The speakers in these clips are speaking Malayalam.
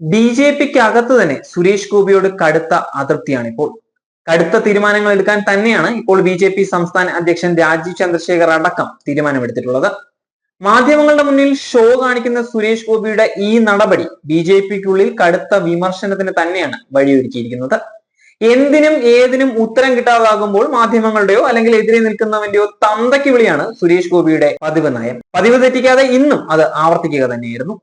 ബി ജെ പിക്ക് അകത്ത് തന്നെ സുരേഷ് ഗോപിയോട് കടുത്ത അതൃപ്തിയാണ് ഇപ്പോൾ. കടുത്ത തീരുമാനങ്ങൾ എടുക്കാൻ തന്നെയാണ് ഇപ്പോൾ ബി ജെ പി സംസ്ഥാന അധ്യക്ഷൻ രാജീവ് ചന്ദ്രശേഖർ അടക്കം തീരുമാനമെടുത്തിട്ടുള്ളത്. മാധ്യമങ്ങളുടെ മുന്നിൽ ഷോ കാണിക്കുന്ന സുരേഷ് ഗോപിയുടെ ഈ നടപടി ബി ജെ പിക്കുള്ളിൽ കടുത്ത വിമർശനത്തിന് തന്നെയാണ് വഴിയൊരുക്കിയിരിക്കുന്നത്. എന്തിനും ഏതിനും ഉത്തരം കിട്ടാതാകുമ്പോൾ മാധ്യമങ്ങളുടെയോ അല്ലെങ്കിൽ എതിരെ നിൽക്കുന്നവന്റെയോ തന്തയ്ക്ക് വിളിയാണ് സുരേഷ് ഗോപിയുടെ പതിവ് നയം. പതിവ് തെറ്റിക്കാതെ ഇന്നും അത് ആവർത്തിക്കുക തന്നെയായിരുന്നു.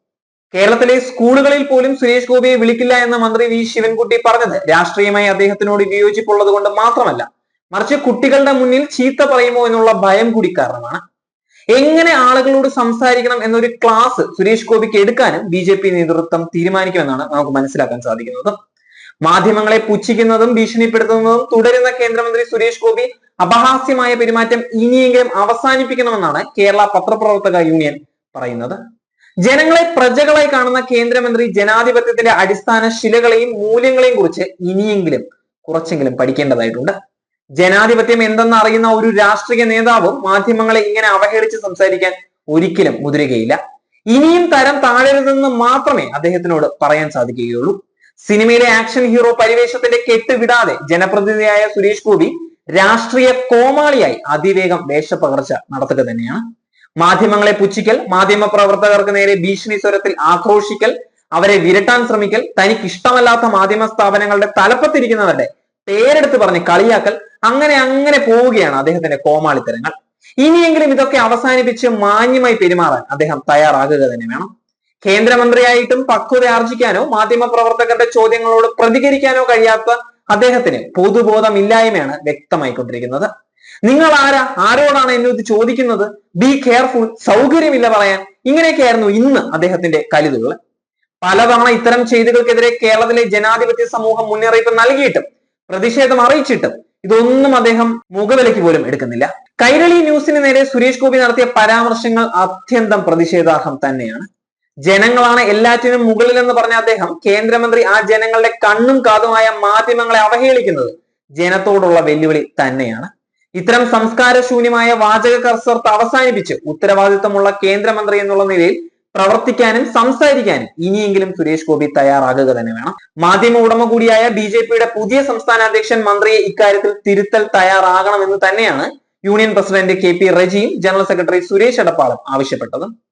കേരളത്തിലെ സ്കൂളുകളിൽ പോലും സുരേഷ് ഗോപിയെ വിളിക്കില്ല എന്ന മന്ത്രി വി ശിവൻകുട്ടി പറഞ്ഞത് രാഷ്ട്രീയമായി അദ്ദേഹത്തിനോട് വിയോജിപ്പുള്ളത് കൊണ്ട് മാത്രമല്ല, മറിച്ച് കുട്ടികളുടെ മുന്നിൽ ചീത്ത പറയുമോ എന്നുള്ള ഭയം കൂടി കാരണമാണ്. എങ്ങനെ ആളുകളോട് സംസാരിക്കണം എന്നൊരു ക്ലാസ് സുരേഷ് ഗോപിക്ക് എടുക്കാനും ബി ജെ പി നേതൃത്വം തീരുമാനിക്കുമെന്നാണ് നമുക്ക് മനസ്സിലാക്കാൻ സാധിക്കുന്നത്. മാധ്യമങ്ങളെ പുച്ഛിക്കുന്നതും ഭീഷണിപ്പെടുത്തുന്നതും തുടരുന്ന കേന്ദ്രമന്ത്രി സുരേഷ് ഗോപി അപഹാസ്യമായ പെരുമാറ്റം ഇനിയെങ്കിലും അവസാനിപ്പിക്കണമെന്നാണ് കേരള പത്രപ്രവർത്തക യൂണിയൻ പറയുന്നത്. ജനങ്ങളെ പ്രജകളായി കാണുന്ന കേന്ദ്രമന്ത്രി ജനാധിപത്യത്തിന്റെ അടിസ്ഥാന ശിലകളെയും മൂല്യങ്ങളെയും കുറിച്ച് ഇനിയെങ്കിലും കുറച്ചെങ്കിലും പഠിക്കേണ്ടതായിട്ടുണ്ട്. ജനാധിപത്യം എന്തെന്ന് അറിയുന്ന ഒരു രാഷ്ട്രീയ നേതാവും മാധ്യമങ്ങളെ ഇങ്ങനെ അവഹേളിച്ച് സംസാരിക്കാൻ ഒരിക്കലും മുതിരുകയില്ല. ഇനിയും തരം താഴരുതെന്ന് മാത്രമേ അദ്ദേഹത്തിനോട് പറയാൻ സാധിക്കുകയുള്ളൂ. സിനിമയിലെ ആക്ഷൻ ഹീറോ പരിവേഷത്തിന്റെ കെട്ടുവിടാതെ ജനപ്രതിനിധിയായ സുരേഷ് ഗോപി രാഷ്ട്രീയ കോമാളിയായി അതിവേഗം വേഷപ്പകർച്ച നടത്തുക തന്നെയാണ്. മാധ്യമങ്ങളെ പുച്ഛിക്കൽ, മാധ്യമ പ്രവർത്തകർക്ക് നേരെ ഭീഷണി സ്വരത്തിൽ ആക്രോശിക്കൽ, അവരെ വിരട്ടാൻ ശ്രമിക്കൽ, തനിക്ക് ഇഷ്ടമല്ലാത്ത മാധ്യമ സ്ഥാപനങ്ങളുടെ തലപ്പത്തിരിക്കുന്നവരുടെ പേരെടുത്ത് പറഞ്ഞ് കളിയാക്കൽ, അങ്ങനെ പോവുകയാണ് അദ്ദേഹത്തിന്റെ കോമാളിത്തരങ്ങൾ. ഇനിയെങ്കിലും ഇതൊക്കെ അവസാനിപ്പിച്ച് മാന്യമായി പെരുമാറാൻ അദ്ദേഹം തയ്യാറാകുക തന്നെ വേണം. കേന്ദ്രമന്ത്രിയായിട്ടും പക്വത ആർജിക്കാനോ മാധ്യമ പ്രവർത്തകരുടെ ചോദ്യങ്ങളോട് പ്രതികരിക്കാനോ കഴിയാത്ത അദ്ദേഹത്തിന് പൊതുബോധമില്ലായ്മയാണ് വ്യക്തമായിക്കൊണ്ടിരിക്കുന്നത്. നിങ്ങൾ ആരോടാണ് എന്നോട് ചോദിക്കുന്നത്? ബി കെയർഫുൾ, സൗകര്യമില്ല പറയാൻ. ഇങ്ങനെയൊക്കെയായിരുന്നു ഇന്ന് അദ്ദേഹത്തിന്റെ കലിതുകൾ. പലതവണ ഇത്തരം ചെയ്തികൾക്കെതിരെ കേരളത്തിലെ ജനാധിപത്യ സമൂഹം മുന്നറിയിപ്പ് നൽകിയിട്ടും പ്രതിഷേധം അറിയിച്ചിട്ടും ഇതൊന്നും അദ്ദേഹം മുഖവിലയ്ക്ക് പോലും എടുക്കുന്നില്ല. കൈരളി ന്യൂസിന് നേരെ സുരേഷ് ഗോപി നടത്തിയ പരാമർശങ്ങൾ അത്യന്തം പ്രതിഷേധാർഹം തന്നെയാണ്. ജനങ്ങളാണ് എല്ലാറ്റിനും മുകളിലെന്ന് പറഞ്ഞ അദ്ദേഹം കേന്ദ്രമന്ത്രി ആ ജനങ്ങളുടെ കണ്ണും കാതുമായ മാധ്യമങ്ങളെ അവഹേളിക്കുന്നത് ജനത്തോടുള്ള വെല്ലുവിളി തന്നെയാണ്. ഇത്തരം സംസ്കാരശൂന്യമായ വാചക കസർത്ത് അവസാനിപ്പിച്ച് ഉത്തരവാദിത്തമുള്ള കേന്ദ്രമന്ത്രി എന്നുള്ള നിലയിൽ പ്രവർത്തിക്കാനും സംസാരിക്കാനും ഇനിയെങ്കിലും സുരേഷ് ഗോപി തയ്യാറാകുക തന്നെ വേണം. മാധ്യമ ഉടമ കൂടിയായ ബി ജെ പിയുടെ പുതിയ സംസ്ഥാന അധ്യക്ഷൻ മന്ത്രിയെ ഇക്കാര്യത്തിൽ തിരുത്തൽ തയ്യാറാകണമെന്ന് തന്നെയാണ് യൂണിയൻ പ്രസിഡന്റ് കെ പി റജിയും ജനറൽ സെക്രട്ടറി സുരേഷ് എടപ്പാളും ആവശ്യപ്പെട്ടത്.